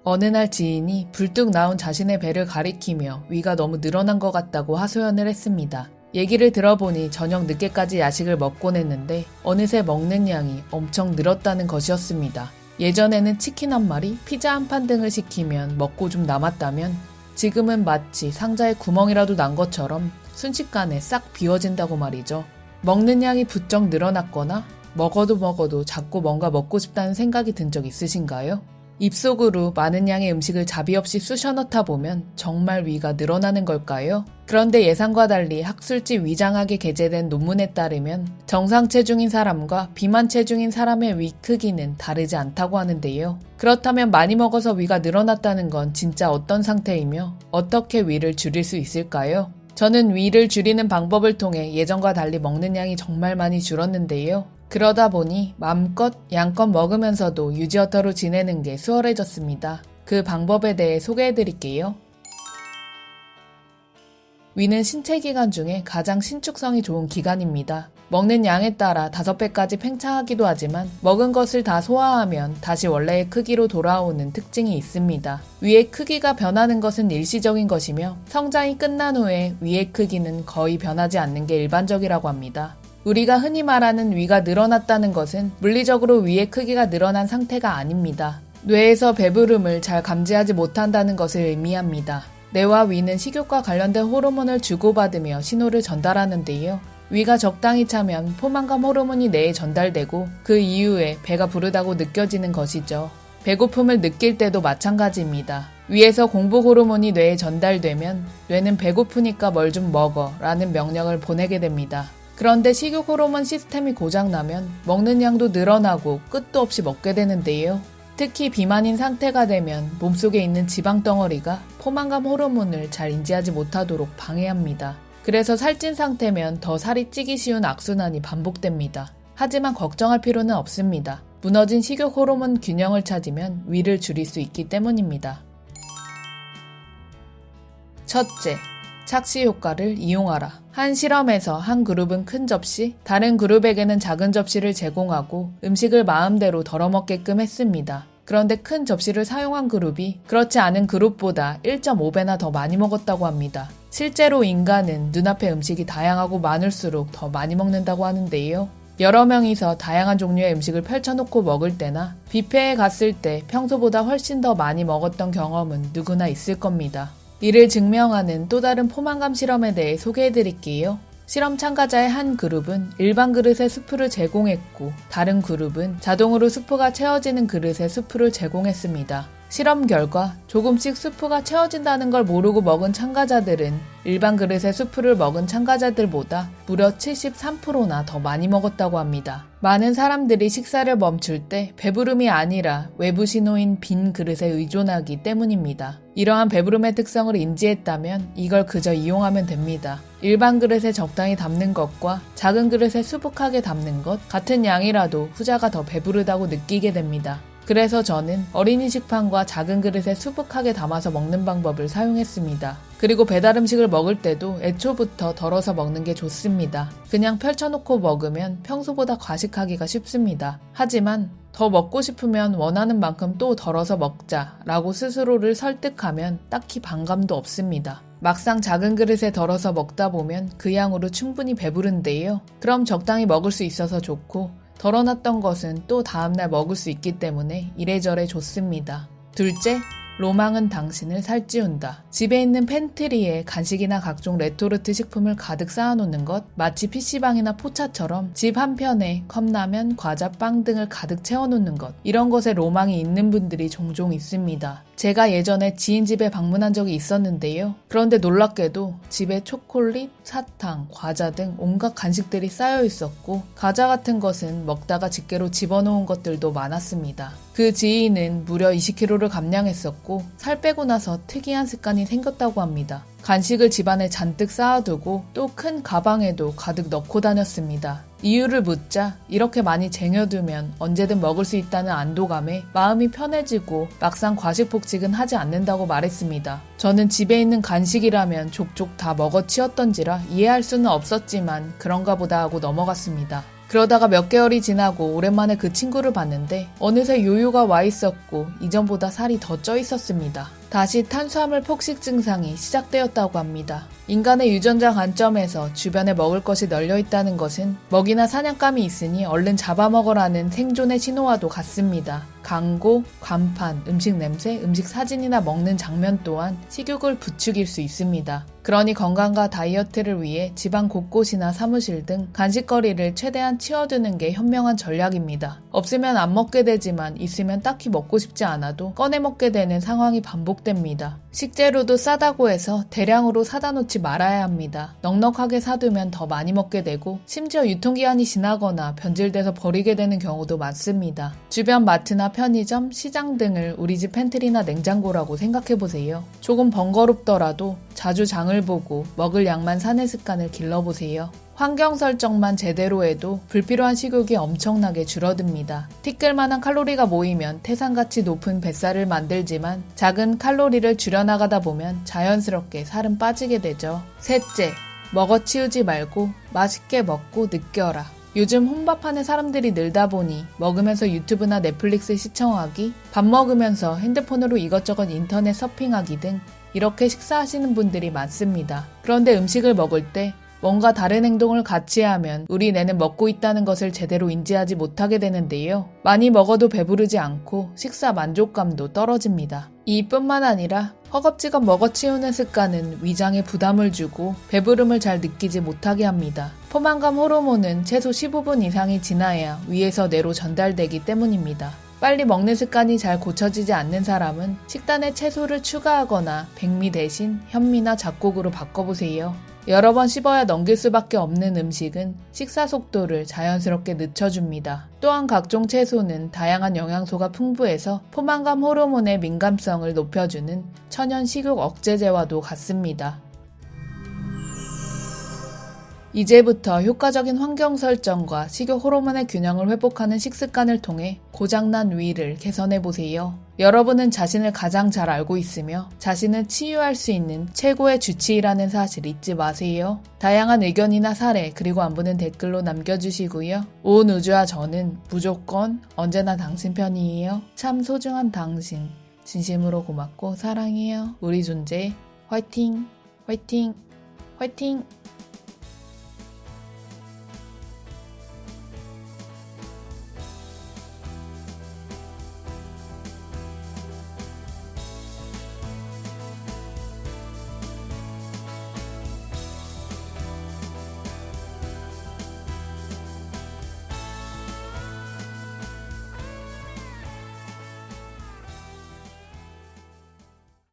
어느 날 지인이 불뚝 나온 자신의 배를 가리키며 위가 너무 늘어난 것 같다고 하소연을 했습니다. 얘기를 들어보니 저녁 늦게까지 야식을 먹곤 했는데 어느새 먹는 양이 엄청 늘었다는 것이었습니다. 예전에는 치킨 한 마리, 피자 한 판 등을 시키면 먹고 좀 남았다면 지금은 마치 상자에 구멍이라도 난 것처럼 순식간에 싹 비워진다고 말이죠. 먹는 양이 부쩍 늘어났거나 먹어도 자꾸 뭔가 먹고 싶다는 생각이 든 적 있으신가요? 입속으로 많은 양의 음식을 자비 없이 쑤셔 넣다 보면 정말 위가 늘어나는 걸까요? 그런데 예상과 달리 학술지 위장학에 게재된 논문에 따르면 정상 체중인 사람과 비만 체중인 사람의 위 크기는 다르지 않다고 하는데요. 그렇다면 많이 먹어서 위가 늘어났다는 건 진짜 어떤 상태이며 어떻게 위를 줄일 수 있을까요? 저는 위를 줄이는 방법을 통해 예전과 달리 먹는 양이 정말 많이 줄었는데요. 그러다 보니 마음껏 양껏 먹으면서도 유지어터로 지내는 게 수월해졌습니다. 그 방법에 대해 소개해드릴게요. 위는 신체 기관 중에 가장 신축성이 좋은 기관입니다. 먹는 양에 따라 5배까지 팽창하기도 하지만 먹은 것을 다 소화하면 다시 원래의 크기로 돌아오는 특징이 있습니다. 위의 크기가 변하는 것은 일시적인 것이며 성장이 끝난 후에 위의 크기는 거의 변하지 않는 게 일반적이라고 합니다. 우리가 흔히 말하는 위가 늘어났다는 것은 물리적으로 위의 크기가 늘어난 상태가 아닙니다. 뇌에서 배부름을 잘 감지하지 못한다는 것을 의미합니다. 뇌와 위는 식욕과 관련된 호르몬을 주고받으며 신호를 전달하는데요. 위가 적당히 차면 포만감 호르몬이 뇌에 전달되고 그 이후에 배가 부르다고 느껴지는 것이죠. 배고픔을 느낄 때도 마찬가지입니다. 위에서 공복 호르몬이 뇌에 전달되면 뇌는 배고프니까 뭘 좀 먹어 라는 명령을 보내게 됩니다. 그런데 식욕 호르몬 시스템이 고장나면 먹는 양도 늘어나고 끝도 없이 먹게 되는데요. 특히 비만인 상태가 되면 몸속에 있는 지방 덩어리가 포만감 호르몬을 잘 인지하지 못하도록 방해합니다. 그래서 살찐 상태면 더 살이 찌기 쉬운 악순환이 반복됩니다. 하지만 걱정할 필요는 없습니다. 무너진 식욕 호르몬 균형을 찾으면 위를 줄일 수 있기 때문입니다. 첫째, 착시 효과를 이용하라. 한 실험에서 한 그룹은 큰 접시, 다른 그룹에게는 작은 접시를 제공하고 음식을 마음대로 덜어먹게끔 했습니다. 그런데 큰 접시를 사용한 그룹이 그렇지 않은 그룹보다 1.5배나 더 많이 먹었다고 합니다. 실제로 인간은 눈앞의 음식이 다양하고 많을수록 더 많이 먹는다고 하는데요. 여러 명이서 다양한 종류의 음식을 펼쳐놓고 먹을 때나 뷔페에 갔을 때 평소보다 훨씬 더 많이 먹었던 경험은 누구나 있을 겁니다. 이를 증명하는 또 다른 포만감 실험에 대해 소개해드릴게요. 실험 참가자의 한 그룹은 일반 그릇에 수프를 제공했고 다른 그룹은 자동으로 수프가 채워지는 그릇에 수프를 제공했습니다. 실험 결과 조금씩 수프가 채워진다는 걸 모르고 먹은 참가자들은 일반 그릇에 수프를 먹은 참가자들보다 무려 73%나 더 많이 먹었다고 합니다. 많은 사람들이 식사를 멈출 때 배부름이 아니라 외부 신호인 빈 그릇에 의존하기 때문입니다. 이러한 배부름의 특성을 인지했다면 이걸 그저 이용하면 됩니다. 일반 그릇에 적당히 담는 것과 작은 그릇에 수북하게 담는 것, 같은 양이라도 후자가 더 배부르다고 느끼게 됩니다. 그래서 저는 어린이 식판과 작은 그릇에 수북하게 담아서 먹는 방법을 사용했습니다. 그리고 배달 음식을 먹을 때도 애초부터 덜어서 먹는 게 좋습니다. 그냥 펼쳐놓고 먹으면 평소보다 과식하기가 쉽습니다. 하지만 더 먹고 싶으면 원하는 만큼 또 덜어서 먹자라고 스스로를 설득하면 딱히 반감도 없습니다. 막상 작은 그릇에 덜어서 먹다 보면 그 양으로 충분히 배부른데요. 그럼 적당히 먹을 수 있어서 좋고 덜어놨던 것은 또 다음날 먹을 수 있기 때문에 이래저래 좋습니다. 둘째, 로망은 당신을 살찌운다. 집에 있는 팬트리에 간식이나 각종 레토르트 식품을 가득 쌓아놓는 것, 마치 PC방이나 포차처럼 집 한편에 컵라면, 과자, 빵 등을 가득 채워놓는 것, 이런 것에 로망이 있는 분들이 종종 있습니다. 제가 예전에 지인 집에 방문한 적이 있었는데요. 그런데 놀랍게도 집에 초콜릿, 사탕, 과자 등 온갖 간식들이 쌓여 있었고 과자 같은 것은 먹다가 집게로 집어놓은 것들도 많았습니다. 그 지인은 무려 20kg를 감량했었고 살 빼고 나서 특이한 습관이 생겼다고 합니다. 간식을 집안에 잔뜩 쌓아두고 또 큰 가방에도 가득 넣고 다녔습니다. 이유를 묻자 이렇게 많이 쟁여두면 언제든 먹을 수 있다는 안도감에 마음이 편해지고 막상 과식폭식은 하지 않는다고 말했습니다. 저는 집에 있는 간식이라면 족족 다 먹어치웠던지라 이해할 수는 없었지만 그런가 보다 하고 넘어갔습니다. 그러다가 몇 개월이 지나고 오랜만에 그 친구를 봤는데 어느새 요요가 와 있었고 이전보다 살이 더 쪄 있었습니다. 다시 탄수화물 폭식 증상이 시작되었다고 합니다. 인간의 유전자 관점에서 주변에 먹을 것이 널려 있다는 것은 먹이나 사냥감이 있으니 얼른 잡아먹으라는 생존의 신호와도 같습니다. 광고, 간판, 음식 냄새, 음식 사진이나 먹는 장면 또한 식욕을 부추길 수 있습니다. 그러니 건강과 다이어트를 위해 집안 곳곳이나 사무실 등 간식거리를 최대한 치워두는 게 현명한 전략입니다. 없으면 안 먹게 되지만 있으면 딱히 먹고 싶지 않아도 꺼내 먹게 되는 상황이 반복됩니다. 식재료도 싸다고 해서 대량으로 사다 놓지 말아야 합니다. 넉넉하게 사두면 더 많이 먹게 되고 심지어 유통기한이 지나거나 변질돼서 버리게 되는 경우도 많습니다. 주변 마트나 편의점, 시장 등을 우리 집 팬트리나 냉장고라고 생각해보세요. 조금 번거롭더라도 자주 장을 보고 먹을 양만 사는 습관을 길러보세요. 환경 설정만 제대로 해도 불필요한 식욕이 엄청나게 줄어듭니다. 티끌만한 칼로리가 모이면 태산가치 높은 뱃살을 만들지만 작은 칼로리를 줄여나가다 보면 자연스럽게 살은 빠지게 되죠. 셋째, 먹어치우지 말고 맛있게 먹고 느껴라. 요즘 혼밥하는 사람들이 늘다 보니 먹으면서 유튜브나 넷플릭스 시청하기, 밥 먹으면서 핸드폰으로 이것저것 인터넷 서핑하기 등 이렇게 식사하시는 분들이 많습니다. 그런데 음식을 먹을 때 뭔가 다른 행동을 같이 하면 우리 뇌는 먹고 있다는 것을 제대로 인지하지 못하게 되는데요. 많이 먹어도 배부르지 않고 식사 만족감도 떨어집니다. 이뿐만 아니라 허겁지겁 먹어치우는 습관은 위장에 부담을 주고 배부름을 잘 느끼지 못하게 합니다. 포만감 호르몬은 최소 15분 이상이 지나야 위에서 뇌로 전달되기 때문입니다. 빨리 먹는 습관이 잘 고쳐지지 않는 사람은 식단에 채소를 추가하거나 백미 대신 현미나 잡곡으로 바꿔보세요. 여러 번 씹어야 넘길 수밖에 없는 음식은 식사 속도를 자연스럽게 늦춰줍니다. 또한 각종 채소는 다양한 영양소가 풍부해서 포만감 호르몬의 민감성을 높여주는 천연 식욕 억제제와도 같습니다. 이제부터 효과적인 환경 설정과 식욕 호르몬의 균형을 회복하는 식습관을 통해 고장난 위를 개선해보세요. 여러분은 자신을 가장 잘 알고 있으며 자신을 치유할 수 있는 최고의 주치의라는 사실 잊지 마세요. 다양한 의견이나 사례 그리고 안부는 댓글로 남겨주시고요. 온 우주와 저는 무조건 언제나 당신 편이에요. 참 소중한 당신 진심으로 고맙고 사랑해요. 우리 존재 화이팅 화이팅 화이팅.